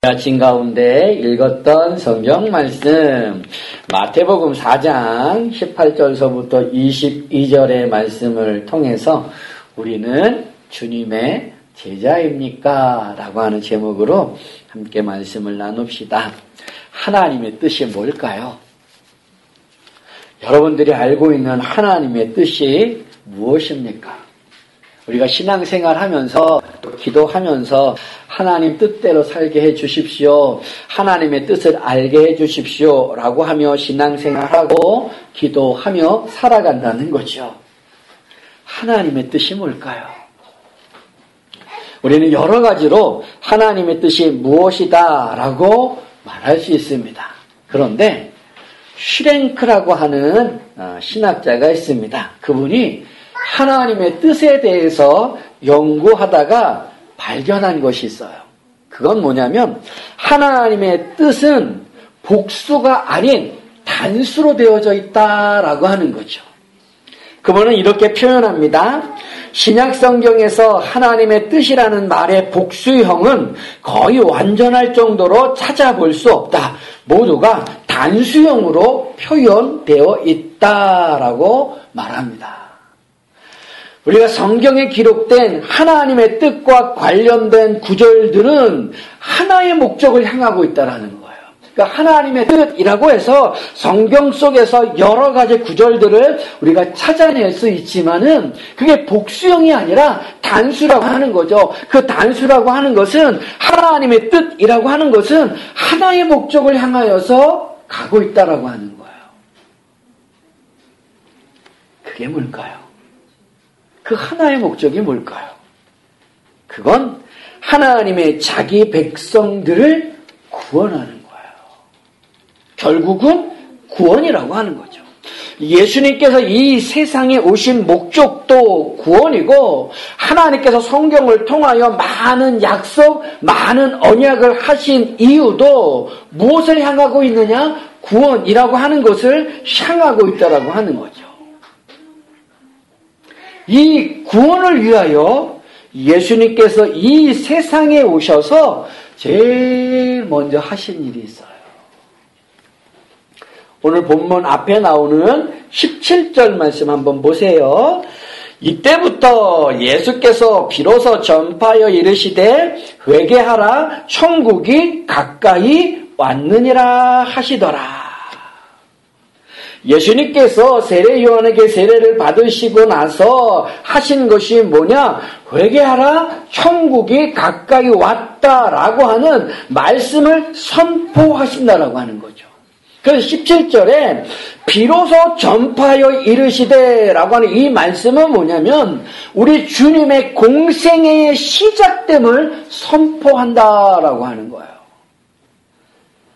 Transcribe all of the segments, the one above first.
아침 가운데 읽었던 성경 말씀 마태복음 4장 18절서부터 22절의 말씀을 통해서 우리는 주님의 제자입니까? 라고 하는 제목으로 함께 말씀을 나눕시다. 하나님의 뜻이 뭘까요? 여러분들이 알고 있는 하나님의 뜻이 무엇입니까? 우리가 신앙생활 하면서 기도하면서 하나님 뜻대로 살게 해 주십시오. 하나님의 뜻을 알게 해 주십시오. 라고 하며 신앙생활하고 기도하며 살아간다는 거죠. 하나님의 뜻이 뭘까요? 우리는 여러 가지로 하나님의 뜻이 무엇이다 라고 말할 수 있습니다. 그런데 슈랭크라고 하는 신학자가 있습니다. 그분이 하나님의 뜻에 대해서 연구하다가 발견한 것이 있어요. 그건 뭐냐면 하나님의 뜻은 복수가 아닌 단수로 되어져 있다라고 하는 거죠. 그분은 이렇게 표현합니다. 신약 성경에서 하나님의 뜻이라는 말의 복수형은 거의 완전할 정도로 찾아볼 수 없다. 모두가 단수형으로 표현되어 있다라고 말합니다. 우리가 성경에 기록된 하나님의 뜻과 관련된 구절들은 하나의 목적을 향하고 있다는 거예요. 그러니까 하나님의 뜻이라고 해서 성경 속에서 여러 가지 구절들을 우리가 찾아낼 수 있지만은 그게 복수형이 아니라 단수라고 하는 거죠. 그 단수라고 하는 것은 하나님의 뜻이라고 하는 것은 하나의 목적을 향하여서 가고 있다라고 하는 거예요. 그게 뭘까요? 그 하나의 목적이 뭘까요? 그건 하나님의 자기 백성들을 구원하는 거예요. 결국은 구원이라고 하는 거죠. 예수님께서 이 세상에 오신 목적도 구원이고 하나님께서 성경을 통하여 많은 약속, 많은 언약을 하신 이유도 무엇을 향하고 있느냐? 구원이라고 하는 것을 향하고 있다라고 하는 거죠. 이 구원을 위하여 예수님께서 이 세상에 오셔서 제일 먼저 하신 일이 있어요. 오늘 본문 앞에 나오는 17절 말씀 한번 보세요. 이때부터 예수께서 비로소 전파하여 이르시되 회개하라 천국이 가까이 왔느니라 하시더라. 예수님께서 세례 요한에게 세례를 받으시고 나서 하신 것이 뭐냐? 회개하라 천국이 가까이 왔다라고 하는 말씀을 선포하신다라고 하는 거죠. 그래서 17절에 비로소 전파하여 이르시되라고 하는 이 말씀은 뭐냐면 우리 주님의 공생애의 시작됨을 선포한다라고 하는 거예요.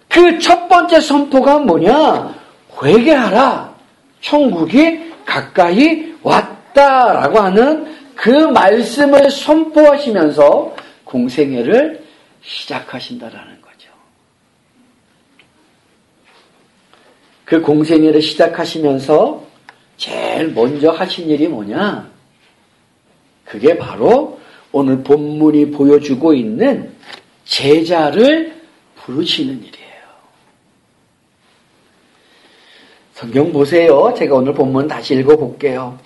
그 첫 번째 선포가 뭐냐? 회개하라 천국이 가까이 왔다라고 하는 그 말씀을 선포하시면서 공생애를 시작하신다라는 거죠. 그 공생애를 시작하시면서 제일 먼저 하신 일이 뭐냐? 그게 바로 오늘 본문이 보여주고 있는 제자를 부르시는 일이에요. 성경 보세요. 제가 오늘 본문 다시 읽어볼게요.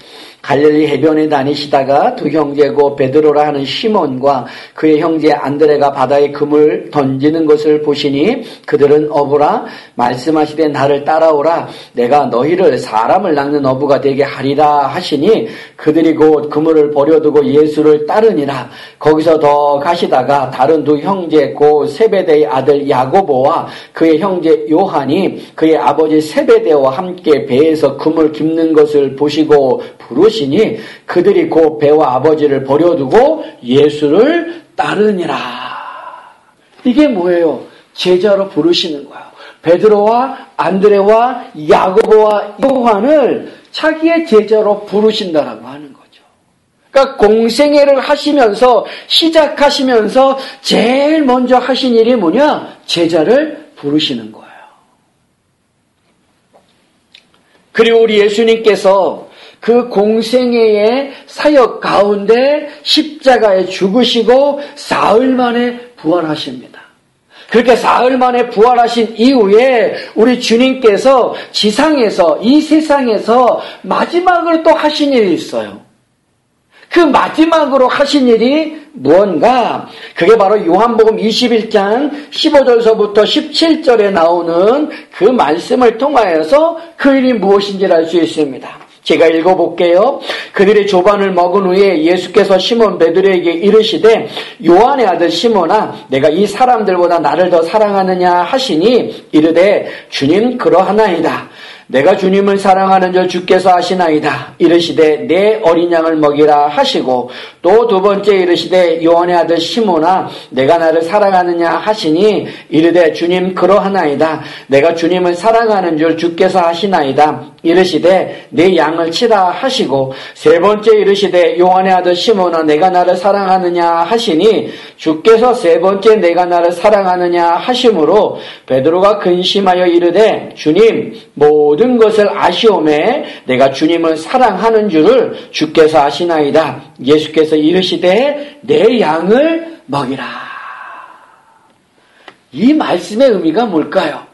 갈릴리 해변에 다니시다가 두 형제고 베드로라 하는 시몬과 그의 형제 안드레가 바다에 금을 던지는 것을 보시니 그들은 어부라 말씀하시되 나를 따라오라 내가 너희를 사람을 낚는 어부가 되게 하리라 하시니 그들이 곧 그물을 버려두고 예수를 따르니라. 거기서 더 가시다가 다른 두 형제 곧 세베대의 아들 야고보와 그의 형제 요한이 그의 아버지 세베대와 함께 배에서 금을 깁는 것을 보시고 부르시니 그들이 곧 배와 아버지를 버려두고 예수를 따르니라. 이게 뭐예요? 제자로 부르시는 거예요. 베드로와 안드레와 야고보와 요한을 자기의 제자로 부르신다라고 하는 거죠. 그러니까 공생애를 하시면서 시작하시면서 제일 먼저 하신 일이 뭐냐? 제자를 부르시는 거예요. 그리고 우리 예수님께서 그 공생애의 사역 가운데 십자가에 죽으시고 사흘 만에 부활하십니다. 그렇게 사흘 만에 부활하신 이후에 우리 주님께서 지상에서, 이 세상에서 마지막으로 또 하신 일이 있어요. 그 마지막으로 하신 일이 무언가? 그게 바로 요한복음 21장 15절서부터 17절에 나오는 그 말씀을 통하여서 그 일이 무엇인지를 알 수 있습니다. 제가 읽어볼게요. 그들이 조반을 먹은 후에 예수께서 시몬 베드로에게 이르시되 요한의 아들 시몬아 내가 이 사람들보다 나를 더 사랑하느냐 하시니 이르되 주님 그러하나이다. 내가 주님을 사랑하는 줄 주께서 아시나이다. 이르시되 내 어린 양을 먹이라 하시고 또 두 번째 이르시되 요한의 아들 시몬아 내가 나를 사랑하느냐 하시니 이르되 주님 그러하나이다. 내가 주님을 사랑하는 줄 주께서 아시나이다. 이르시되 내 양을 치라 하시고 세 번째 이르시되 요한의 아들 시몬아 내가 나를 사랑하느냐 하시니 주께서 세 번째 내가 나를 사랑하느냐 하심으로 베드로가 근심하여 이르되 주님 모든 것을 아시오매 내가 주님을 사랑하는 줄을 주께서 아시나이다. 예수께서 이르시되 내 양을 먹이라. 이 말씀의 의미가 뭘까요?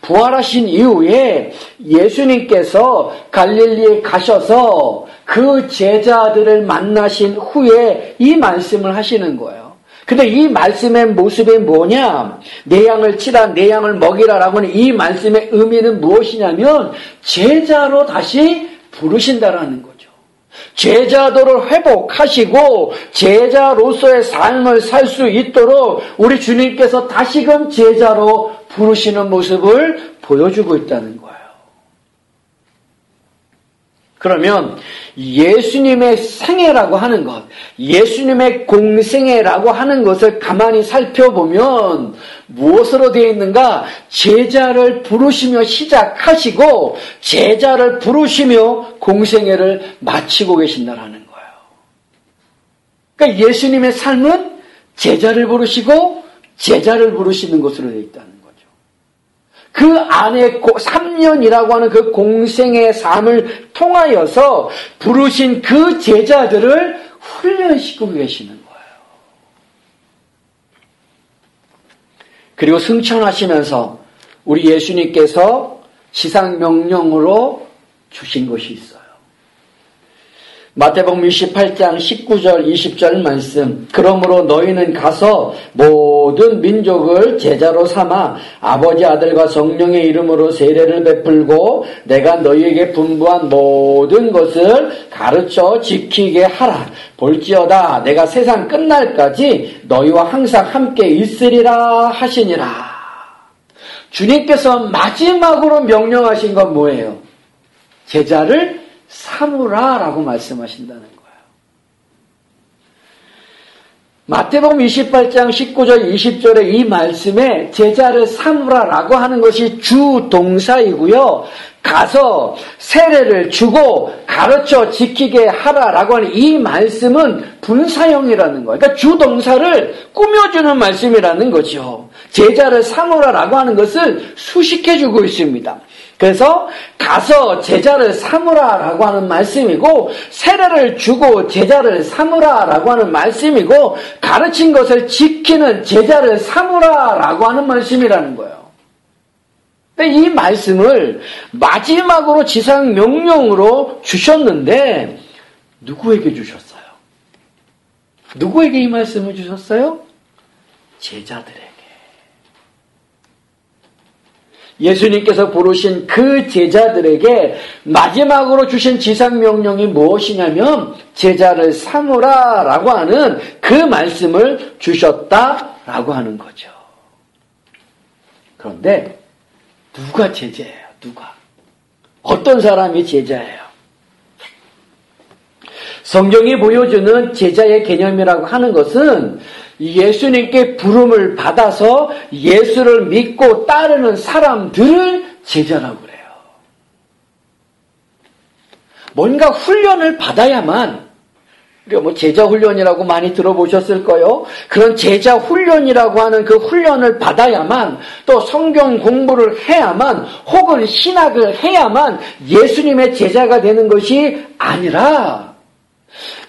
부활하신 이후에 예수님께서 갈릴리에 가셔서 그 제자들을 만나신 후에 이 말씀을 하시는 거예요. 근데 이 말씀의 모습이 뭐냐? 내 양을 치라, 내 양을 먹이라라고 하는 이 말씀의 의미는 무엇이냐면 제자로 다시 부르신다라는 거죠. 제자도를 회복하시고 제자로서의 삶을 살 수 있도록 우리 주님께서 다시금 제자로 부르시는 모습을 보여주고 있다는 거예요. 그러면 예수님의 생애라고 하는 것, 예수님의 공생애라고 하는 것을 가만히 살펴보면 무엇으로 되어 있는가? 제자를 부르시며 시작하시고 제자를 부르시며 공생애를 마치고 계신다라는 거예요. 그러니까 예수님의 삶은 제자를 부르시고 제자를 부르시는 것으로 되어 있다는 거죠. 그 안에 3년이라고 하는 그 공생의 삶을 통하여서 부르신 그 제자들을 훈련시키고 계시는 거예요. 그리고 승천하시면서 우리 예수님께서 지상 명령으로 주신 것이 있어요. 마태복음 28장 19절 20절 말씀. 그러므로 너희는 가서 모든 민족을 제자로 삼아 아버지 아들과 성령의 이름으로 세례를 베풀고 내가 너희에게 분부한 모든 것을 가르쳐 지키게 하라. 볼지어다 내가 세상 끝날까지 너희와 항상 함께 있으리라 하시니라. 주님께서 마지막으로 명령하신 건 뭐예요? 제자를 삼으라라고 말씀하신다는 거예요. 마태복음 28장 19절 20절의 이 말씀에 제자를 삼으라라고 하는 것이 주동사이고요. 가서 세례를 주고 가르쳐 지키게 하라라고 하는 이 말씀은 분사형이라는 거예요. 그러니까 주동사를 꾸며주는 말씀이라는 거죠. 제자를 삼으라라고 하는 것을 수식해주고 있습니다. 그래서 가서 제자를 삼으라라고 하는 말씀이고 세례를 주고 제자를 삼으라라고 하는 말씀이고 가르친 것을 지키는 제자를 삼으라라고 하는 말씀이라는 거예요. 근데 이 말씀을 마지막으로 지상 명령으로 주셨는데 누구에게 주셨어요? 누구에게 이 말씀을 주셨어요? 제자들에게. 예수님께서 부르신 그 제자들에게 마지막으로 주신 지상명령이 무엇이냐면 제자를 삼으라라고 하는 그 말씀을 주셨다라고 하는 거죠. 그런데 누가 제자예요? 누가? 어떤 사람이 제자예요? 성경이 보여주는 제자의 개념이라고 하는 것은 예수님께 부름을 받아서 예수를 믿고 따르는 사람들을 제자라고 그래요. 뭔가 훈련을 받아야만, 우리가 제자 훈련이라고 많이 들어보셨을 거예요. 그런 제자 훈련이라고 하는 그 훈련을 받아야만, 또 성경 공부를 해야만, 혹은 신학을 해야만 예수님의 제자가 되는 것이 아니라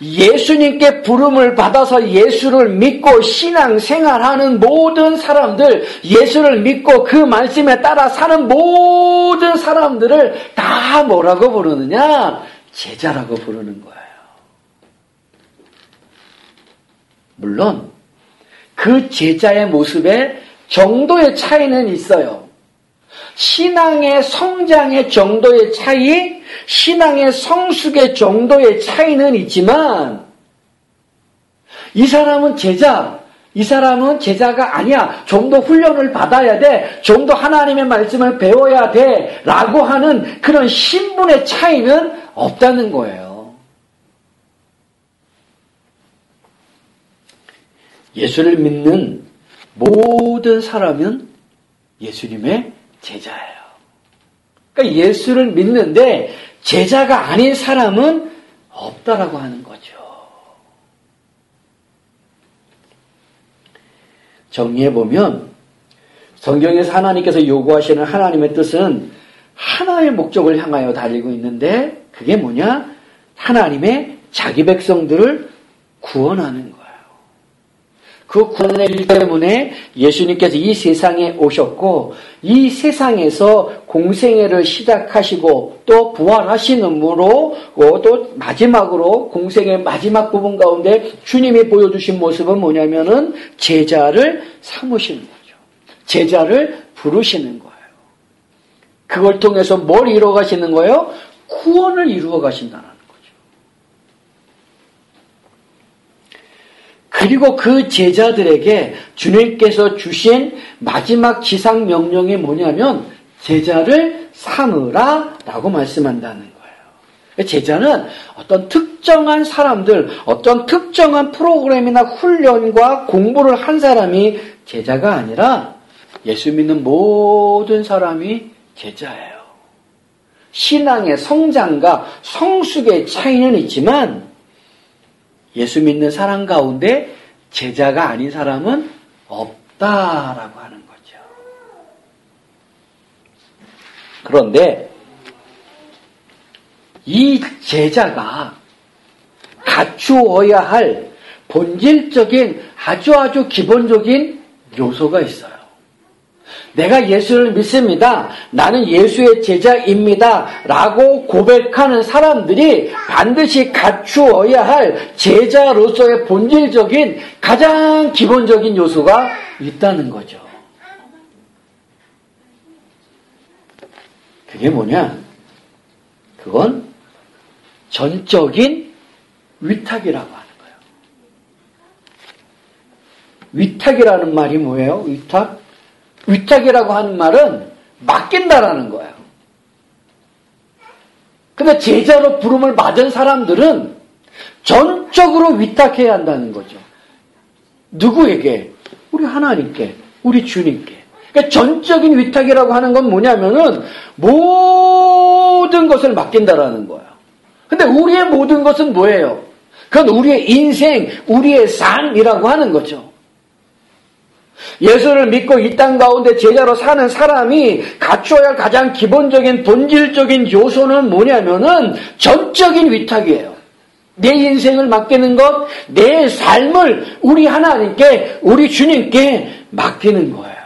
예수님께 부름을 받아서 예수를 믿고 신앙생활하는 모든 사람들, 예수를 믿고 그 말씀에 따라 사는 모든 사람들을 다 뭐라고 부르느냐? 제자라고 부르는 거예요. 물론 그 제자의 모습에 정도의 차이는 있어요. 신앙의 성장의 정도의 차이, 신앙의 성숙의 정도의 차이는 있지만 이 사람은 제자, 이 사람은 제자가 아니야. 좀 더 훈련을 받아야 돼. 좀 더 하나님의 말씀을 배워야 돼. 라고 하는 그런 신분의 차이는 없다는 거예요. 예수를 믿는 모든 사람은 예수님의 제자예요. 그러니까 예수를 믿는데 제자가 아닌 사람은 없다라고 하는 거죠. 정리해보면 성경에서 하나님께서 요구하시는 하나님의 뜻은 하나의 목적을 향하여 달리고 있는데 그게 뭐냐? 하나님의 자기 백성들을 구원하는 거예요. 그 구원의 일 때문에 예수님께서 이 세상에 오셨고 이 세상에서 공생애를 시작하시고 또 부활하시는으로 또 마지막으로 공생의 마지막 부분 가운데 주님이 보여주신 모습은 뭐냐면은 제자를 삼으시는 거죠. 제자를 부르시는 거예요. 그걸 통해서 뭘 이루어 가시는 거예요? 구원을 이루어 가신다는 거죠. 그리고 그 제자들에게 주님께서 주신 마지막 지상 명령이 뭐냐면 제자를 삼으라 라고 말씀한다는 거예요. 제자는 어떤 특정한 사람들, 어떤 특정한 프로그램이나 훈련과 공부를 한 사람이 제자가 아니라 예수 믿는 모든 사람이 제자예요. 신앙의 성장과 성숙의 차이는 있지만 예수 믿는 사람 가운데 제자가 아닌 사람은 없다라고 하는 거죠. 그런데 이 제자가 갖추어야 할 본질적인 아주 기본적인 요소가 있어요. 내가 예수를 믿습니다. 나는 예수의 제자입니다. 라고 고백하는 사람들이 반드시 갖추어야 할 제자로서의 본질적인 가장 기본적인 요소가 있다는 거죠. 그게 뭐냐? 그건 전적인 위탁이라고 하는 거예요. 위탁이라는 말이 뭐예요? 위탁? 위탁이라고 하는 말은 맡긴다라는 거예요. 근데 제자로 부름을 받은 사람들은 전적으로 위탁해야 한다는 거죠. 누구에게? 우리 하나님께, 우리 주님께. 그러니까 전적인 위탁이라고 하는 건 뭐냐면은 모든 것을 맡긴다라는 거예요. 근데 우리의 모든 것은 뭐예요? 그건 우리의 인생, 우리의 삶이라고 하는 거죠. 예수를 믿고 이 땅 가운데 제자로 사는 사람이 갖추어야 할 가장 기본적인 본질적인 요소는 뭐냐면은 전적인 위탁이에요. 내 인생을 맡기는 것, 내 삶을 우리 하나님께, 우리 주님께 맡기는 거예요.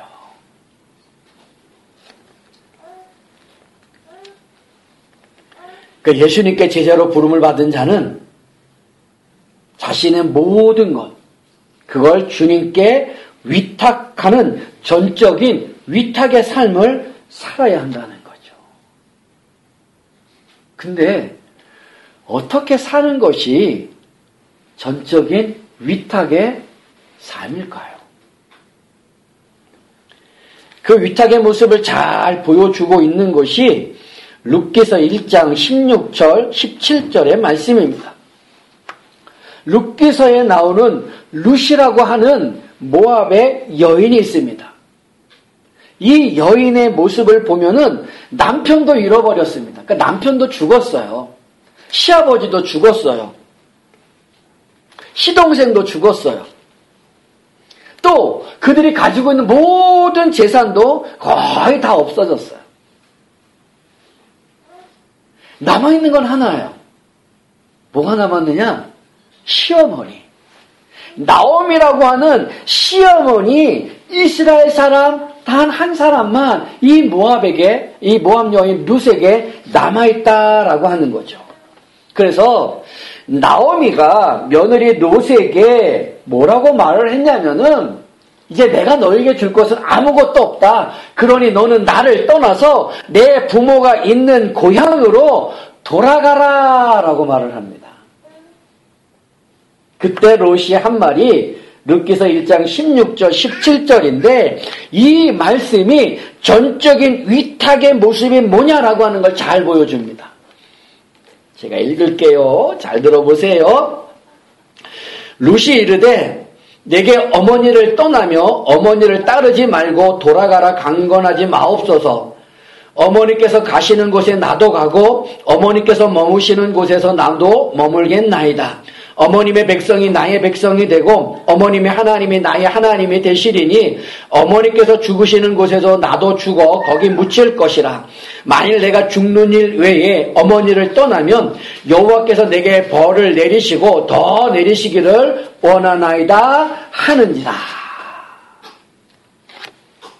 그 예수님께 제자로 부름을 받은 자는 자신의 모든 것, 그걸 주님께 위탁하는 전적인 위탁의 삶을 살아야 한다는 거죠. 근데 어떻게 사는 것이 전적인 위탁의 삶일까요? 그 위탁의 모습을 잘 보여주고 있는 것이 룻기서 1장 16절, 17절의 말씀입니다. 룻기서에 나오는 룻이라고 하는 모압의 여인이 있습니다. 이 여인의 모습을 보면은 남편도 잃어버렸습니다. 그러니까 남편도 죽었어요. 시아버지도 죽었어요. 시동생도 죽었어요. 또 그들이 가지고 있는 모든 재산도 거의 다 없어졌어요. 남아있는 건 하나예요. 뭐가 남았느냐? 시어머니. 나옴이라고 하는 시어머니 이스라엘 사람 단 한 사람만 이 모압 여인 룻에게 남아있다라고 하는 거죠. 그래서 나오미가 며느리 룻에게 뭐라고 말을 했냐면은 이제 내가 너에게 줄 것은 아무것도 없다. 그러니 너는 나를 떠나서 내 부모가 있는 고향으로 돌아가라 라고 말을 합니다. 그때 롯이 한 말이 룻기서 1장 16절 17절인데 이 말씀이 전적인 위탁의 모습이 뭐냐라고 하는 걸 잘 보여줍니다. 제가 읽을게요. 잘 들어보세요. 룻이 이르되 내게 어머니를 떠나며 어머니를 따르지 말고 돌아가라 강건하지 마옵소서. 어머니께서 가시는 곳에 나도 가고 어머니께서 머무시는 곳에서 나도 머물겠나이다. 어머님의 백성이 나의 백성이 되고 어머님의 하나님이 나의 하나님이 되시리니 어머니께서 죽으시는 곳에서 나도 죽어 거기 묻힐 것이라. 만일 내가 죽는 일 외에 어머니를 떠나면 여호와께서 내게 벌을 내리시고 더 내리시기를 원하나이다 하는지라.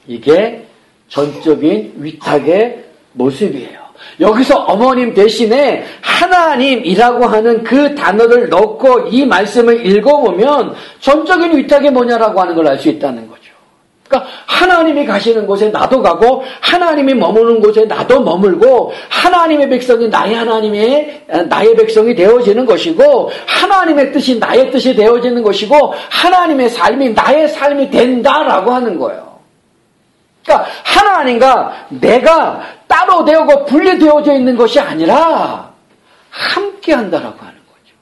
이게 전적인 위탁의 모습이에요. 여기서 어머님 대신에 하나님이라고 하는 그 단어를 넣고 이 말씀을 읽어보면 전적인 위탁이 뭐냐라고 하는 걸 알 수 있다는 거죠. 그러니까 하나님이 가시는 곳에 나도 가고 하나님이 머무는 곳에 나도 머물고 하나님의 백성이 나의 백성이 되어지는 것이고 하나님의 뜻이 나의 뜻이 되어지는 것이고 하나님의 삶이 나의 삶이 된다라고 하는 거예요. 그러니까 하나님과 내가 따로 되고 분리되어져 있는 것이 아니라 함께 한다라고 하는 거죠.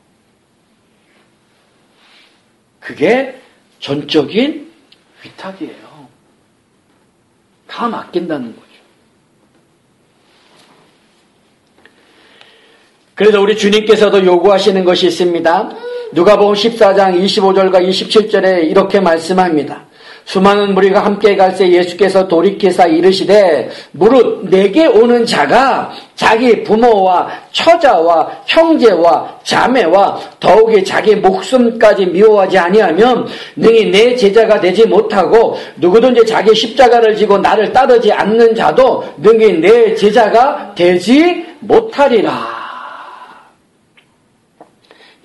그게 전적인 위탁이에요. 다 맡긴다는 거죠. 그래서 우리 주님께서도 요구하시는 것이 있습니다. 누가복음 14장 25절과 27절에 이렇게 말씀합니다. 수많은 무리가 함께 갈새 예수께서 돌이키사 이르시되 무릇 내게 오는 자가 자기 부모와 처자와 형제와 자매와 더욱이 자기 목숨까지 미워하지 아니하면 능히 내 제자가 되지 못하고 누구든지 자기 십자가를 지고 나를 따르지 않는 자도 능히 내 제자가 되지 못하리라.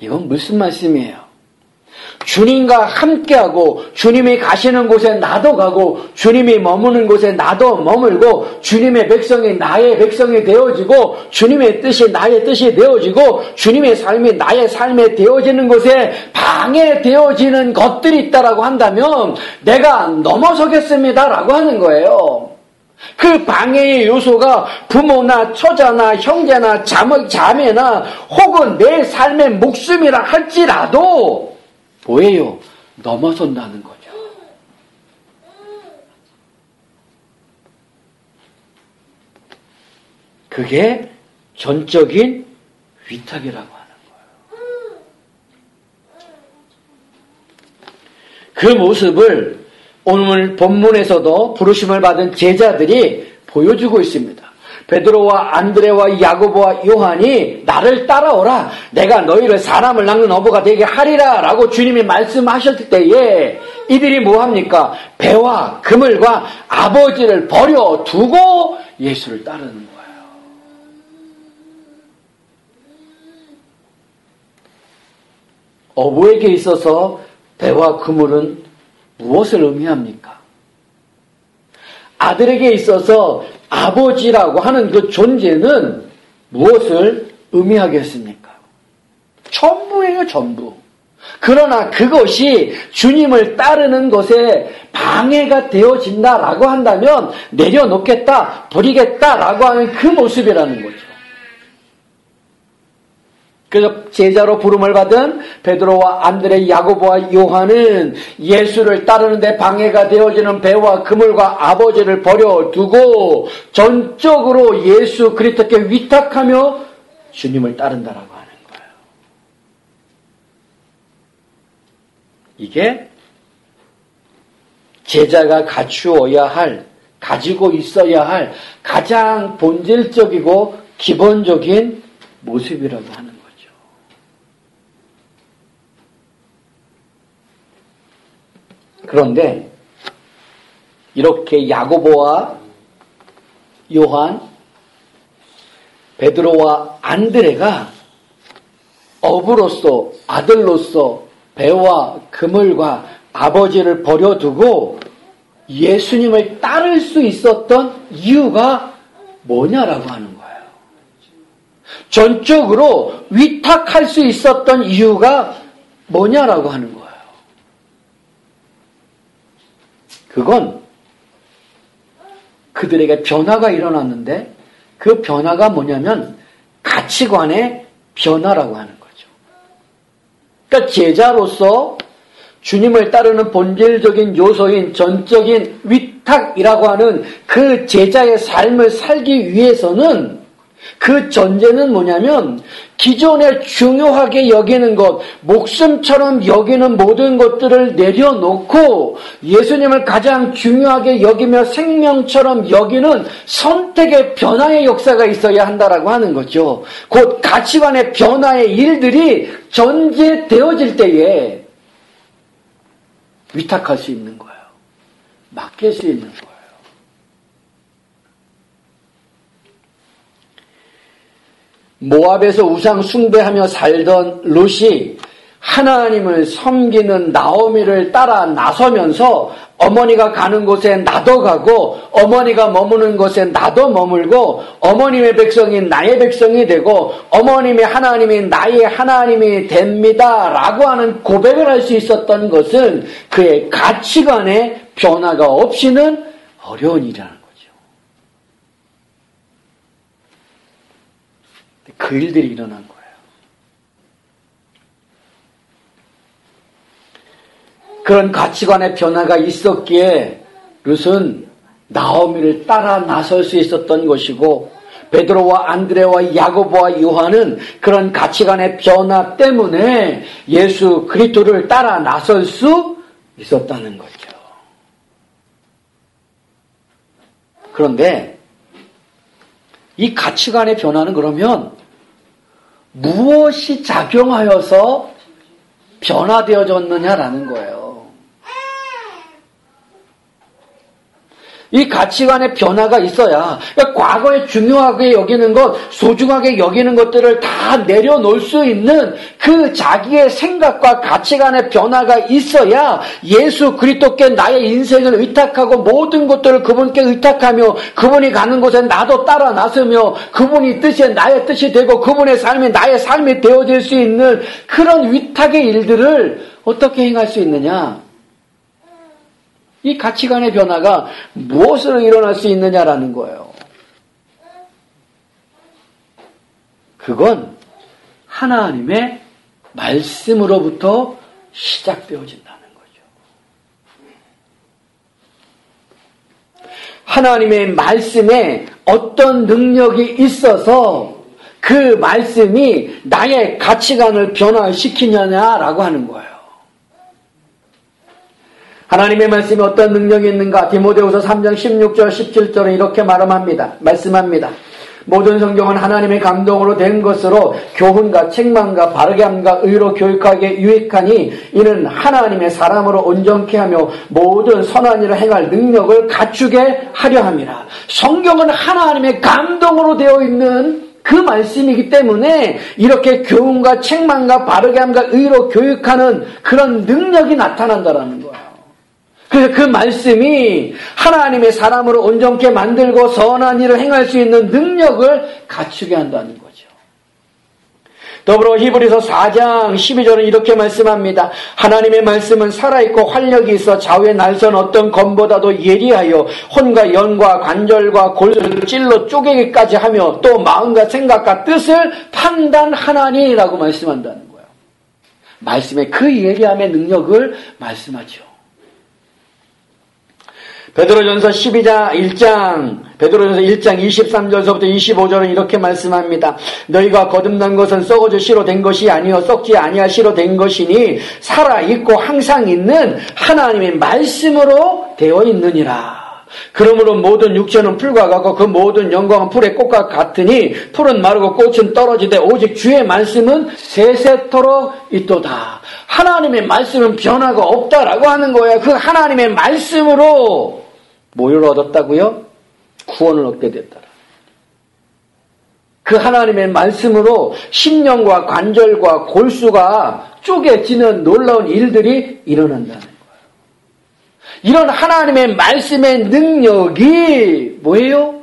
이건 무슨 말씀이에요? 주님과 함께하고 주님이 가시는 곳에 나도 가고 주님이 머무는 곳에 나도 머물고 주님의 백성이 나의 백성이 되어지고 주님의 뜻이 나의 뜻이 되어지고 주님의 삶이 나의 삶에 되어지는 곳에 방해되어지는 것들이 있다라고 한다면 내가 넘어서겠습니다라고 하는 거예요. 그 방해의 요소가 부모나 처자나 형제나 자매나 혹은 내 삶의 목숨이라 할지라도 뭐예요? 넘어선다는 거죠. 그게 전적인 위탁이라고 하는 거예요. 그 모습을 오늘 본문에서도 부르심을 받은 제자들이 보여주고 있습니다. 베드로와 안드레와 야고보와 요한이 나를 따라오라. 내가 너희를 사람을 낚는 어부가 되게 하리라 라고 주님이 말씀하셨을 때에 이들이 뭐합니까? 배와 그물과 아버지를 버려두고 예수를 따르는 거예요. 어부에게 있어서 배와 그물은 무엇을 의미합니까? 아들에게 있어서 아버지라고 하는 그 존재는 무엇을 의미하겠습니까? 전부예요, 전부. 그러나 그것이 주님을 따르는 것에 방해가 되어진다라고 한다면 내려놓겠다, 버리겠다라고 하는 그 모습이라는 거죠. 그래서 제자로 부름을 받은 베드로와 안드레, 야고보와 요한은 예수를 따르는데 방해가 되어지는 배와 그물과 아버지를 버려두고 전적으로 예수 그리스도께 위탁하며 주님을 따른다라고 하는 거예요. 이게 제자가 갖추어야 할, 가지고 있어야 할 가장 본질적이고 기본적인 모습이라고 하는 거예요. 그런데 이렇게 야고보와 요한, 베드로와 안드레가 어부로서, 아들로서 배와 그물과 아버지를 버려두고 예수님을 따를 수 있었던 이유가 뭐냐라고 하는 거예요. 전적으로 위탁할 수 있었던 이유가 뭐냐라고 하는 거예요. 그건 그들에게 변화가 일어났는데 그 변화가 뭐냐면 가치관의 변화라고 하는 거죠. 그러니까 제자로서 주님을 따르는 본질적인 요소인 전적인 위탁이라고 하는 그 제자의 삶을 살기 위해서는 그 전제는 뭐냐면 기존에 중요하게 여기는 것, 목숨처럼 여기는 모든 것들을 내려놓고 예수님을 가장 중요하게 여기며 생명처럼 여기는 선택의 변화의 역사가 있어야 한다라고 하는 거죠. 곧 가치관의 변화의 일들이 전제되어질 때에 위탁할 수 있는 거예요. 맡길 수 있는 거예요. 모압에서 우상 숭배하며 살던 룻이 하나님을 섬기는 나오미를 따라 나서면서 어머니가 가는 곳에 나도 가고 어머니가 머무는 곳에 나도 머물고 어머님의 백성이 나의 백성이 되고 어머님의 하나님이 나의 하나님이 됩니다 라고 하는 고백을 할 수 있었던 것은 그의 가치관의 변화가 없이는 어려운 일이라는 거죠. 그 일들이 일어난 거예요. 그런 가치관의 변화가 있었기에 룻은 나오미를 따라 나설 수 있었던 것이고 베드로와 안드레와 야고보와 요한은 그런 가치관의 변화 때문에 예수 그리스도를 따라 나설 수 있었다는 거죠. 그런데 이 가치관의 변화는 그러면 무엇이 작용하여서 변화되어졌느냐라는 거예요. 이 가치관의 변화가 있어야 그러니까 과거에 중요하게 여기는 것, 소중하게 여기는 것들을 다 내려놓을 수 있는 그 자기의 생각과 가치관의 변화가 있어야 예수 그리스도께 나의 인생을 의탁하고 모든 것들을 그분께 의탁하며 그분이 가는 곳에 나도 따라 나서며 그분이 뜻이 나의 뜻이 되고 그분의 삶이 나의 삶이 되어질 수 있는 그런 위탁의 일들을 어떻게 행할 수 있느냐? 이 가치관의 변화가 무엇으로 일어날 수 있느냐라는 거예요. 그건 하나님의 말씀으로부터 시작되어진다는 거죠. 하나님의 말씀에 어떤 능력이 있어서 그 말씀이 나의 가치관을 변화시키느냐라고 하는 거예요. 하나님의 말씀에 어떤 능력이 있는가? 디모데후서 3장 16절 17절은 이렇게 말씀합니다. 모든 성경은 하나님의 감동으로 된 것으로 교훈과 책망과 바르게 함과 의로 교육하기에 유익하니 이는 하나님의 사람으로 온전케 하며 모든 선한 일을 행할 능력을 갖추게 하려 함이라. 성경은 하나님의 감동으로 되어 있는 그 말씀이기 때문에 이렇게 교훈과 책망과 바르게 함과 의로 교육하는 그런 능력이 나타난다라는 거예요. 그래서 그 말씀이 하나님의 사람으로 온전케 만들고 선한 일을 행할 수 있는 능력을 갖추게 한다는 거죠. 더불어 히브리서 4장 12절은 이렇게 말씀합니다. 하나님의 말씀은 살아있고 활력이 있어 좌우의 날선 어떤 검보다도 예리하여 혼과 연과 관절과 골을 찔러 쪼개기까지 하며 또 마음과 생각과 뜻을 판단하나니라고 말씀한다는 거예요. 말씀의 그 예리함의 능력을 말씀하죠. 베드로전서 1장 23절서부터 25절은 이렇게 말씀합니다. 너희가 거듭난 것은 썩어져 씨로 된 것이 아니요 썩지 아니할 씨로 된 것이니 살아있고 항상 있는 하나님의 말씀으로 되어 있느니라. 그러므로 모든 육체는 풀과 같고 그 모든 영광은 풀의 꽃과 같으니 풀은 마르고 꽃은 떨어지되 오직 주의 말씀은 세세토록 있도다. 하나님의 말씀은 변화가 없다라고 하는 거예요. 그 하나님의 말씀으로 뭐를 얻었다고요? 구원을 얻게 됐다. 그 하나님의 말씀으로 심령과 관절과 골수가 쪼개지는 놀라운 일들이 일어난다는 거예요. 이런 하나님의 말씀의 능력이 뭐예요?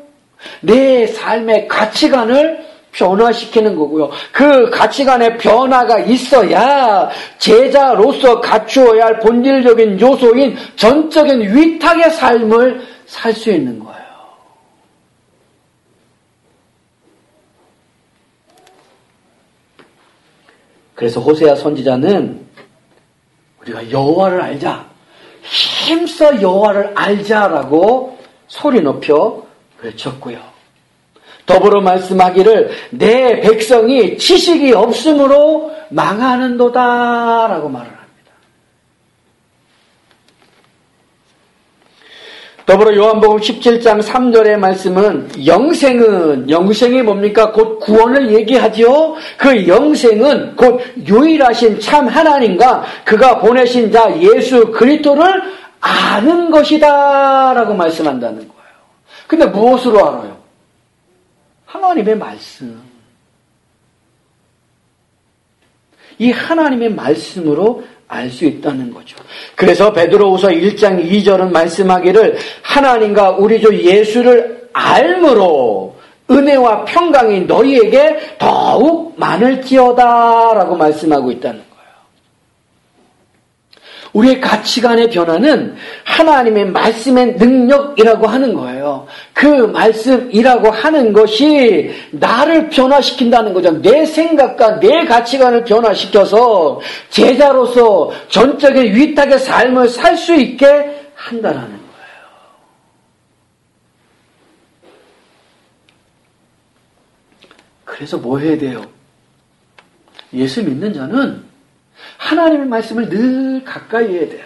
내 삶의 가치관을 변화시키는 거고요. 그 가치관의 변화가 있어야 제자로서 갖추어야 할 본질적인 요소인 전적인 위탁의 삶을 살 수 있는 거예요. 그래서 호세아 선지자는 우리가 여호와를 알자, 힘써 여호와를 알자라고 소리 높여 외쳤고요. 더불어 말씀하기를 내 백성이 지식이 없으므로 망하는도다라고 말을 합니다. 더불어 요한복음 17장 3절의 말씀은 영생이 뭡니까? 곧 구원을 얘기하죠. 그 영생은 곧 유일하신 참 하나님과 그가 보내신 자 예수 그리스도를 아는 것이다 라고 말씀한다는 거예요. 근데 무엇으로 알아요? 하나님의 말씀. 이 하나님의 말씀으로 알 수 있다는 거죠. 그래서 베드로후서 1장 2절은 말씀하기를 하나님과 우리 주 예수를 알므로 은혜와 평강이 너희에게 더욱 많을지어다 라고 말씀하고 있다는 거예요. 우리의 가치관의 변화는 하나님의 말씀의 능력이라고 하는 거예요. 그 말씀이라고 하는 것이 나를 변화시킨다는 거죠. 내 생각과 내 가치관을 변화시켜서 제자로서 전적인 위탁의 삶을 살 수 있게 한다는 거예요. 그래서 뭐 해야 돼요? 예수 믿는 자는 하나님의 말씀을 늘 가까이 해야 돼요.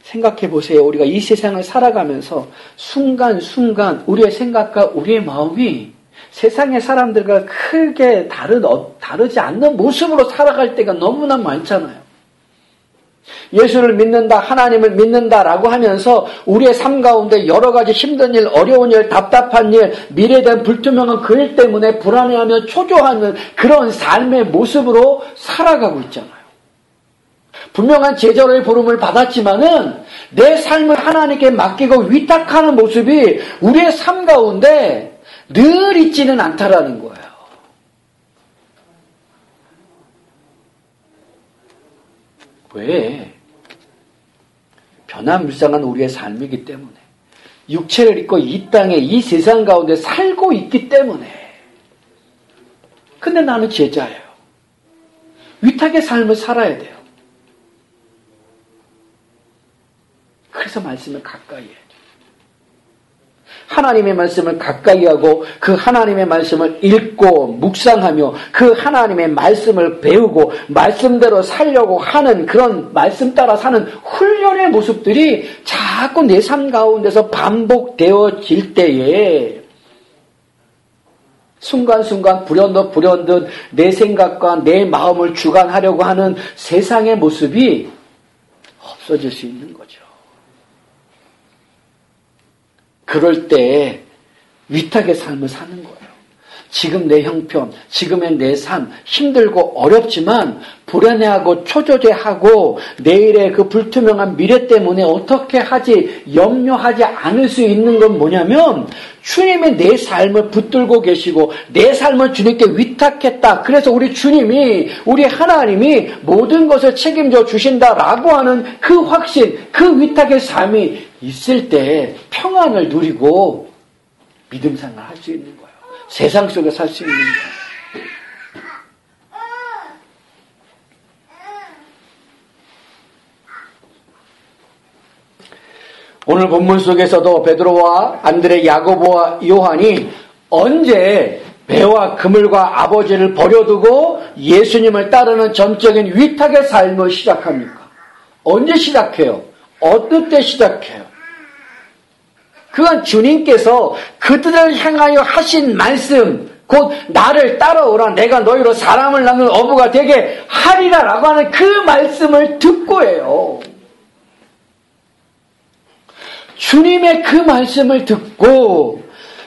생각해 보세요. 우리가 이 세상을 살아가면서 순간순간 우리의 생각과 우리의 마음이 세상의 사람들과 크게 다르지 않는 모습으로 살아갈 때가 너무나 많잖아요. 예수를 믿는다, 하나님을 믿는다라고 하면서 우리의 삶 가운데 여러 가지 힘든 일, 어려운 일, 답답한 일, 미래에 대한 불투명한 그 일 때문에 불안해하며 초조하는 그런 삶의 모습으로 살아가고 있잖아요. 분명한 제자로의 부름을 받았지만은 내 삶을 하나님께 맡기고 위탁하는 모습이 우리의 삶 가운데 늘 있지는 않다라는 거예요. 왜? 변화무쌍한 우리의 삶이기 때문에, 육체를 입고 이 땅에 이 세상 가운데 살고 있기 때문에. 근데 나는 제자예요. 위탁의 삶을 살아야 돼요. 그래서 말씀을 가까이 해야 돼요. 하나님의 말씀을 가까이 하고 그 하나님의 말씀을 읽고 묵상하며 그 하나님의 말씀을 배우고 말씀대로 살려고 하는 그런 말씀 따라 사는 훈련의 모습들이 자꾸 내 삶 가운데서 반복되어질 때에 순간순간 불현듯 내 생각과 내 마음을 주관하려고 하는 세상의 모습이 없어질 수 있는 거죠. 그럴 때 위탁의 삶을 사는 거예요. 지금 내 형편, 지금의 내 삶, 힘들고 어렵지만 불안해하고 초조해하고 내일의 그 불투명한 미래 때문에 어떻게 하지 염려하지 않을 수 있는 건 뭐냐면 주님이 내 삶을 붙들고 계시고 내 삶을 주님께 위탁했다. 그래서 우리 주님이, 우리 하나님이 모든 것을 책임져 주신다라고 하는 그 확신, 그 위탁의 삶이 있을 때 평안을 누리고 믿음 생활을 할 수 있는 거예요. 세상 속에 살 수 있는 거예요. 오늘 본문 속에서도 베드로와 안드레, 야고보와 요한이 언제 배와 그물과 아버지를 버려두고 예수님을 따르는 전적인 위탁의 삶을 시작합니까? 언제 시작해요? 어느 때 시작해요? 그건 주님께서 그들을 향하여 하신 말씀, 곧 나를 따라오라, 내가 너희로 사람을 낳는 어부가 되게 하리라 라고 하는 그 말씀을 듣고 해요. 주님의 그 말씀을 듣고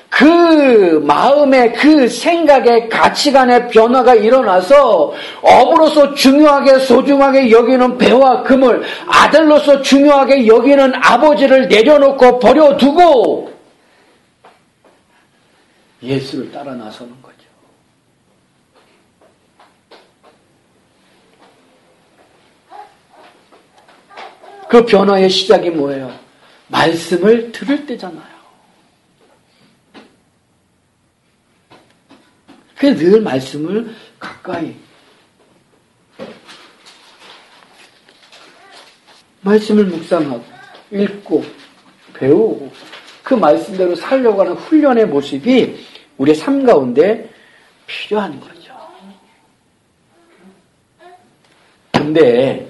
그 마음의 그 생각의 가치관의 변화가 일어나서 어부로서 중요하게 소중하게 여기는 배와 금을, 아들로서 중요하게 여기는 아버지를 내려놓고 버려두고 예수를 따라 나서는 거죠. 그 변화의 시작이 뭐예요? 말씀을 들을 때잖아요. 그래서 늘 말씀을 가까이, 말씀을 묵상하고 읽고 배우고 그 말씀대로 살려고 하는 훈련의 모습이 우리의 삶 가운데 필요한 거죠. 근데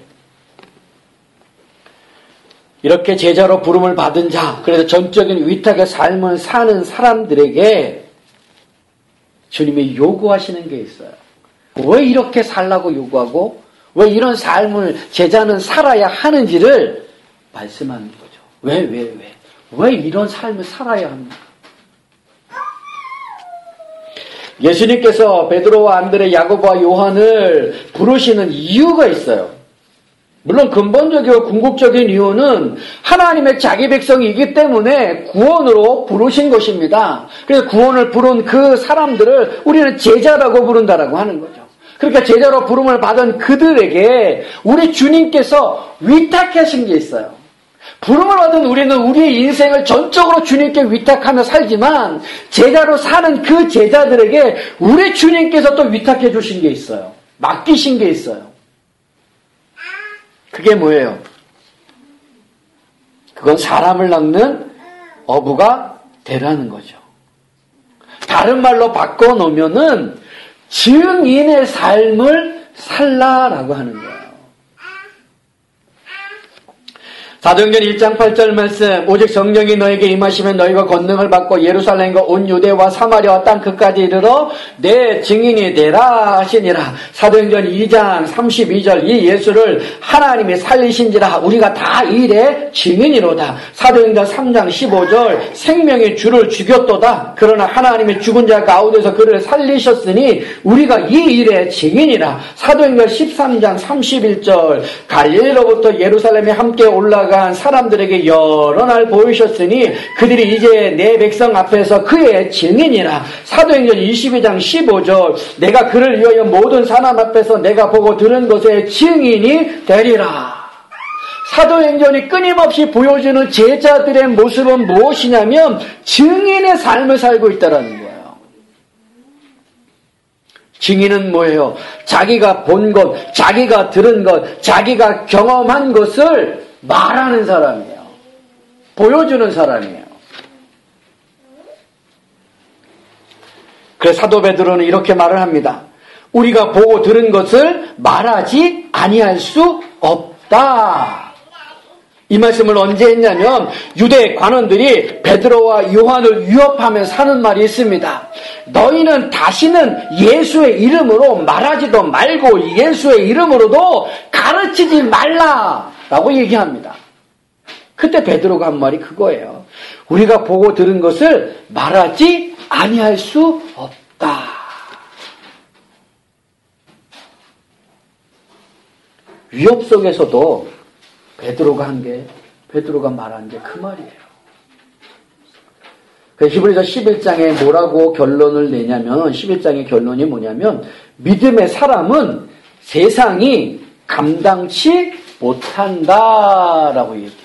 이렇게 제자로 부름을 받은 자, 그래서 전적인 위탁의 삶을 사는 사람들에게 주님이 요구하시는 게 있어요. 왜 이렇게 살라고 요구하고 왜 이런 삶을 제자는 살아야 하는지를 말씀하는 거죠. 왜 이런 삶을 살아야 합니까? 예수님께서 베드로와 안드레, 야고보와 요한을 부르시는 이유가 있어요. 물론 근본적이고 궁극적인 이유는 하나님의 자기 백성이기 때문에 구원으로 부르신 것입니다. 그래서 구원을 부른 그 사람들을 우리는 제자라고 부른다라고 하는 거죠. 그러니까 제자로 부름을 받은 그들에게 우리 주님께서 위탁하신 게 있어요. 부름을 받은 우리는 우리의 인생을 전적으로 주님께 위탁하며 살지만 제자로 사는 그 제자들에게 우리 주님께서 또 위탁해 주신 게 있어요. 맡기신 게 있어요. 그게 뭐예요? 그건 사람을 낳는 어부가 되라는 거죠. 다른 말로 바꿔놓으면은 증인의 삶을 살라라고 하는 거예요. 사도행전 1장 8절 말씀, 오직 성령이 너에게 임하시면 너희가 권능을 받고 예루살렘과 온 유대와 사마리아와 땅 끝까지 이르러 내 증인이 되라 하시니라. 사도행전 2장 32절, 이 예수를 하나님이 살리신지라 우리가 다 이 일의 증인이로다. 사도행전 3장 15절, 생명의 주를 죽였도다. 그러나 하나님이 죽은 자 가운데서 그를 살리셨으니 우리가 이 일의 증인이라. 사도행전 13장 31절, 갈릴리로부터 예루살렘에 함께 올라가 사람들에게 여러 날 보이셨으니 그들이 이제 내 백성 앞에서 그의 증인이라. 사도행전 22장 15절, 내가 그를 위하여 모든 사람 앞에서 내가 보고 들은 것의 증인이 되리라. 사도행전이 끊임없이 보여주는 제자들의 모습은 무엇이냐면 증인의 삶을 살고 있다는 거예요. 증인은 뭐예요? 자기가 본 것, 자기가 들은 것, 자기가 경험한 것을 말하는 사람이에요. 보여주는 사람이에요. 그래서 사도 베드로는 이렇게 말을 합니다. 우리가 보고 들은 것을 말하지 아니할 수 없다. 이 말씀을 언제 했냐면 유대 관원들이 베드로와 요한을 위협하며 사는 말이 있습니다. 너희는 다시는 예수의 이름으로 말하지도 말고 예수의 이름으로도 가르치지 말라 라고 얘기합니다. 그때 베드로가 한 말이 그거예요. 우리가 보고 들은 것을 말하지 아니할 수 없다. 위협 속에서도 베드로가 말한 게 그 말이에요. 히브리서 11장에 뭐라고 결론을 내냐면 11장의 결론이 뭐냐면 믿음의 사람은 세상이 감당치 못한다라고 얘기해요.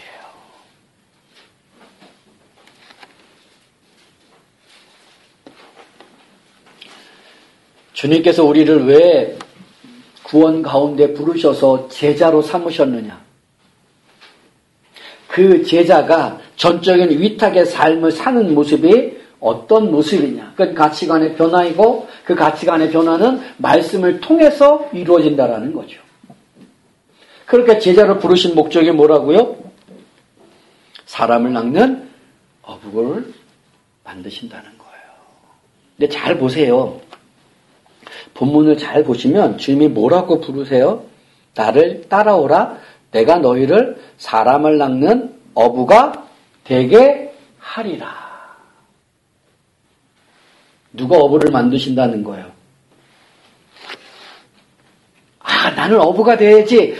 주님께서 우리를 왜 구원 가운데 부르셔서 제자로 삼으셨느냐? 그 제자가 전적인 위탁의 삶을 사는 모습이 어떤 모습이냐? 그건 가치관의 변화이고 그 가치관의 변화는 말씀을 통해서 이루어진다라는 거죠. 그렇게 제자로 부르신 목적이 뭐라고요? 사람을 낚는 어북을 만드신다는 거예요. 근데 잘 보세요. 본문을 잘 보시면 주님이 뭐라고 부르세요? 나를 따라오라. 내가 너희를 사람을 낚는 어부가 되게 하리라. 누가 어부를 만드신다는 거예요? 나는 어부가 돼야지.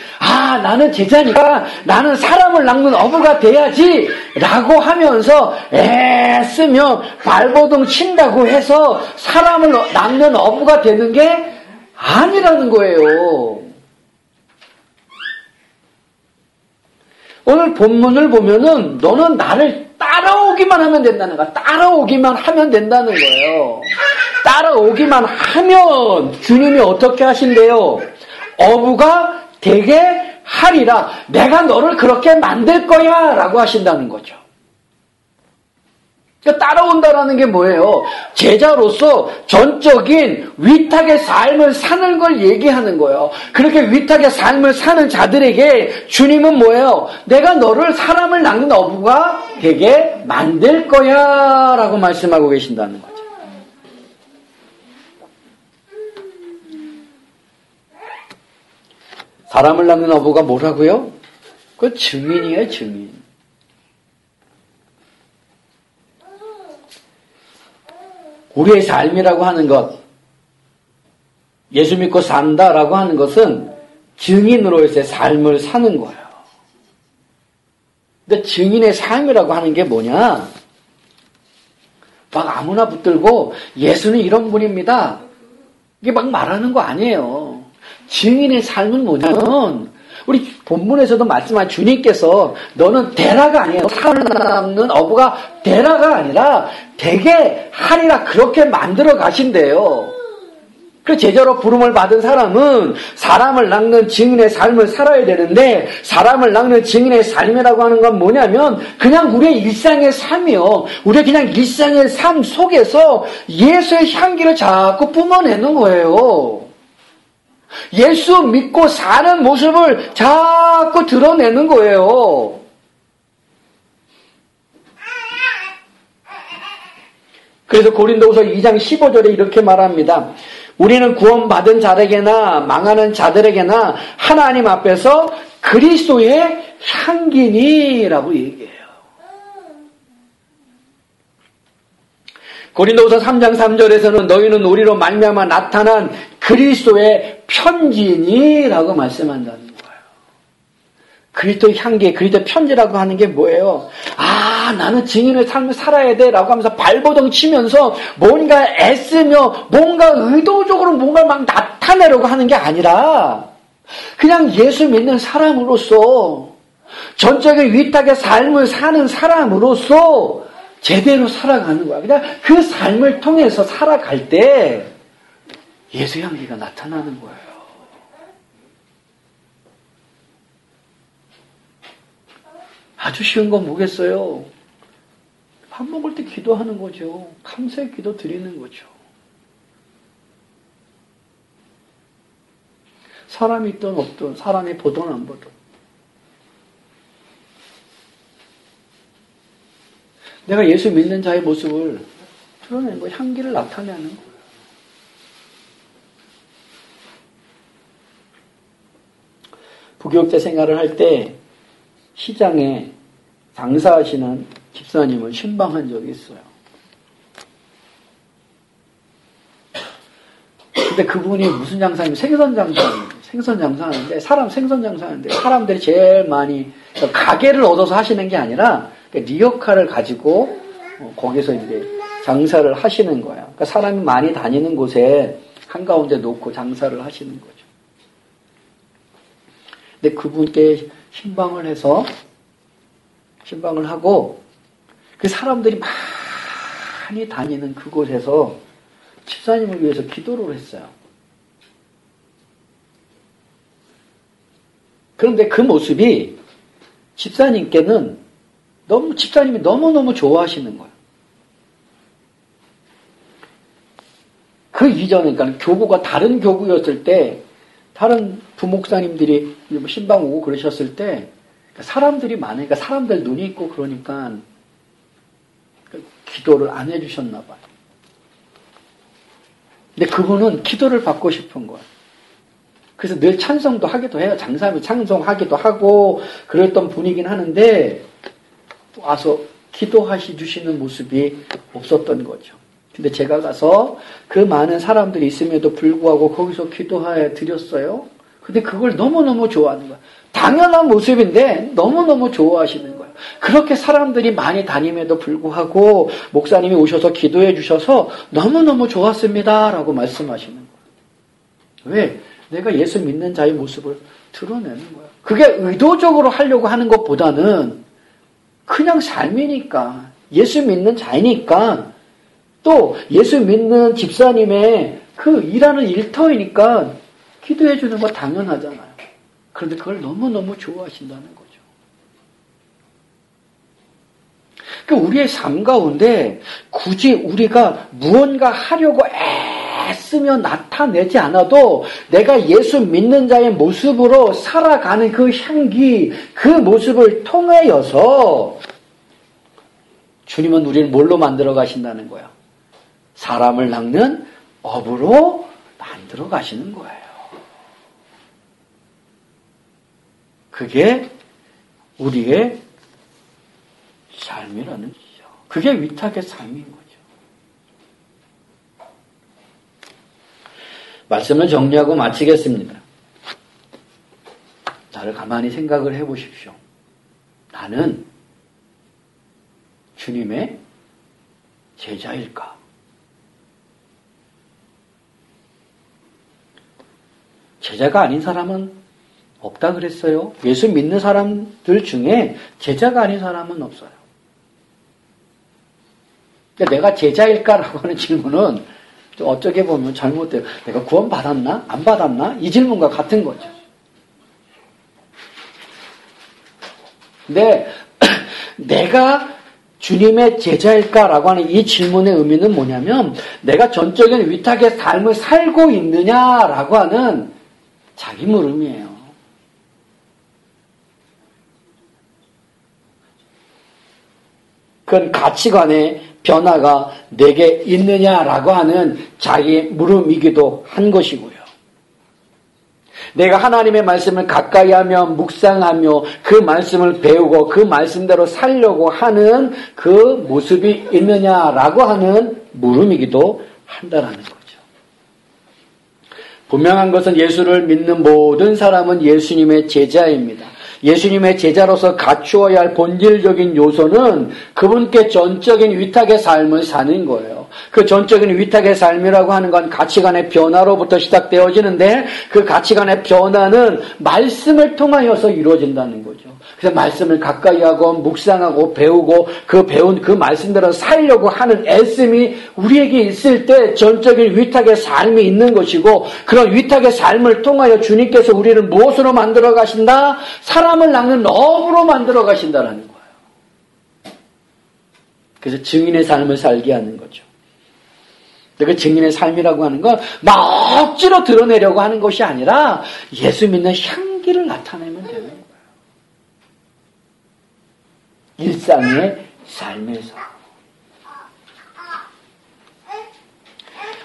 나는 제자니까 나는 사람을 낚는 어부가 돼야지. 라고 하면서 애쓰며 발버둥 친다고 해서 사람을 낚는 어부가 되는 게 아니라는 거예요. 오늘 본문을 보면은 너는 나를 따라오기만 하면 된다는 거야. 따라오기만 하면 된다는 거예요. 따라오기만 하면 주님이 어떻게 하신대요? 어부가 되게 하리라. 내가 너를 그렇게 만들 거야 라고 하신다는 거죠. 그러니까 따라온다라는 게 뭐예요? 제자로서 전적인 위탁의 삶을 사는 걸 얘기하는 거예요. 그렇게 위탁의 삶을 사는 자들에게 주님은 뭐예요? 내가 너를 사람을 낚는 어부가 되게 만들 거야 라고 말씀하고 계신다는 거죠. 사람을 낚는 어부가 뭐라고요? 그 증인이에요, 증인. 우리의 삶이라고 하는 것, 예수 믿고 산다라고 하는 것은 증인으로서의 삶을 사는 거예요. 근데 증인의 삶이라고 하는 게 뭐냐? 막 아무나 붙들고 예수는 이런 분입니다. 이게 막 말하는 거 아니에요. 증인의 삶은 뭐냐면 우리 본문에서도 말씀한 주님께서 너는 대라가 아니에요. 사람을 낚는 어부가 대라가 아니라 되게 하리라 그렇게 만들어 가신대요. 그 제자로 부름을 받은 사람은 사람을 낚는 증인의 삶을 살아야 되는데 사람을 낚는 증인의 삶이라고 하는 건 뭐냐면 그냥 우리의 일상의 삶이요. 우리의 그냥 일상의 삶 속에서 예수의 향기를 자꾸 뿜어내는 거예요. 예수 믿고 사는 모습을 자꾸 드러내는 거예요. 그래서 고린도후서 2장 15절에 이렇게 말합니다. 우리는 구원받은 자에게나 망하는 자들에게나 하나님 앞에서 그리스도의 향기니라고 얘기해요. 고린도후서 3장 3절에서는 너희는 우리로 말미암아 나타난 그리스도의 편지니라고 말씀한다는 거예요. 그리스도의 향기, 그리스도의 편지라고 하는 게 뭐예요? 나는 증인의 삶을 살아야 돼 라고 하면서 발버둥 치면서 뭔가 애쓰며 뭔가 의도적으로 뭔가 막 나타내려고 하는 게 아니라 그냥 예수 믿는 사람으로서 전적인 위탁의 삶을 사는 사람으로서 제대로 살아가는 거야. 그냥 그 삶을 통해서 살아갈 때 예수 향기가 나타나는 거예요. 아주 쉬운 건 뭐겠어요? 밥 먹을 때 기도하는 거죠. 감사의 기도 드리는 거죠. 사람이 있든 없든 사람이 보든 안 보든 내가 예수 믿는 자의 모습을 드러내는 거, 향기를 나타내는 거예요. 부교육자 생활을 할 때 시장에 장사하시는 집사님을 신방한 적이 있어요. 근데 그분이 무슨 장사냐면 생선 장사하는데 생선 장사하는데 사람들이 제일 많이 가게를 얻어서 하시는 게 아니라 리어카를 가지고 거기서 이제 장사를 하시는 거예요. 그러니까 사람이 많이 다니는 곳에 한가운데 놓고 장사를 하시는 거죠. 근데 그분께 신방을 해서 신방을 하고 그 사람들이 많이 다니는 그곳에서 집사님을 위해서 기도를 했어요. 그런데 그 모습이 집사님께는 집사님이 너무너무 좋아하시는 거예요. 그 이전에, 그러니까 교구가 다른 교구였을 때, 다른 부목사님들이 신방 오고 그러셨을 때, 사람들이 많으니까 사람들 눈이 있고 그러니까 기도를 안 해주셨나 봐요. 근데 그분은 기도를 받고 싶은 거예요. 그래서 늘 찬송도 하기도 해요. 장사하면 찬송하기도 하고 그랬던 분이긴 하는데 와서 기도하시 주시는 모습이 없었던 거죠. 근데 제가 가서 그 많은 사람들이 있음에도 불구하고 거기서 기도해 드렸어요. 근데 그걸 너무너무 좋아하는 거예요. 당연한 모습인데 너무너무 좋아하시는 거예요. 그렇게 사람들이 많이 다님에도 불구하고 목사님이 오셔서 기도해 주셔서 너무너무 좋았습니다 라고 말씀하시는 거예요. 왜? 내가 예수 믿는 자의 모습을 드러내는 거예요. 그게 의도적으로 하려고 하는 것보다는 그냥 삶이니까, 예수 믿는 자이니까, 또 예수 믿는 집사님의 그 일하는 일터이니까 기도해 주는 거 당연하잖아요. 그런데 그걸 너무너무 좋아하신다는 거죠. 그러니까 우리의 삶 가운데 굳이 우리가 무언가 하려고 애쓰며 나타내지 않아도 내가 예수 믿는 자의 모습으로 살아가는 그 향기, 그 모습을 통하여서 주님은 우리를 뭘로 만들어 가신다는 거예요? 사람을 낚는 업으로 만들어 가시는 거예요. 그게 우리의 삶이라는 거죠. 그게 위탁의 삶인 거죠. 말씀을 정리하고 마치겠습니다. 나를 가만히 생각을 해보십시오. 나는 주님의 제자일까? 제자가 아닌 사람은 없다 그랬어요. 예수 믿는 사람들 중에 제자가 아닌 사람은 없어요. 그러니까 내가 제자일까라고 하는 질문은 어떻게 보면 잘못돼요. 내가 구원 받았나? 안 받았나? 이 질문과 같은 거죠. 근데 내가 주님의 제자일까라고 하는 이 질문의 의미는 뭐냐면 내가 전적인 위탁의 삶을 살고 있느냐라고 하는 자기 물음이에요. 그건 가치관의 변화가 내게 있느냐라고 하는 자기 물음이기도 한 것이고요. 내가 하나님의 말씀을 가까이 하며 묵상하며 그 말씀을 배우고 그 말씀대로 살려고 하는 그 모습이 있느냐라고 하는 물음이기도 한다라는 거죠. 분명한 것은 예수를 믿는 모든 사람은 예수님의 제자입니다. 예수님의 제자로서 갖추어야 할 본질적인 요소는 그분께 전적인 위탁의 삶을 사는 거예요. 그 전적인 위탁의 삶이라고 하는 건 가치관의 변화로부터 시작되어지는데 그 가치관의 변화는 말씀을 통하여서 이루어진다는 거죠. 그래서 말씀을 가까이 하고 묵상하고 배우고 그 배운 그 말씀대로 살려고 하는 애씀이 우리에게 있을 때 전적인 위탁의 삶이 있는 것이고 그런 위탁의 삶을 통하여 주님께서 우리를 무엇으로 만들어 가신다? 사람을 낚는 업으로 만들어 가신다는 거예요. 그래서 증인의 삶을 살게 하는 거죠. 그 증인의 삶이라고 하는 건 막 억지로 드러내려고 하는 것이 아니라 예수 믿는 향기를 나타내면 되는 거예요. 일상의 삶에서.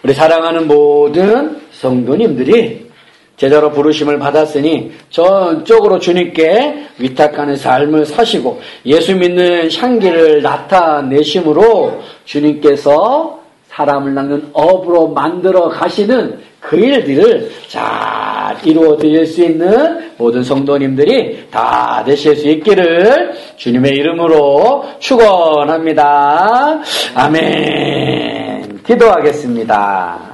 우리 사랑하는 모든 성도님들이 제자로 부르심을 받았으니 전적으로 주님께 위탁하는 삶을 사시고 예수 믿는 향기를 나타내심으로 주님께서 사람을 낚는 업으로 만들어 가시는 그 일들을 잘 이루어 드릴 수 있는 모든 성도님들이 다 되실 수 있기를 주님의 이름으로 축원합니다. 아멘. 기도하겠습니다.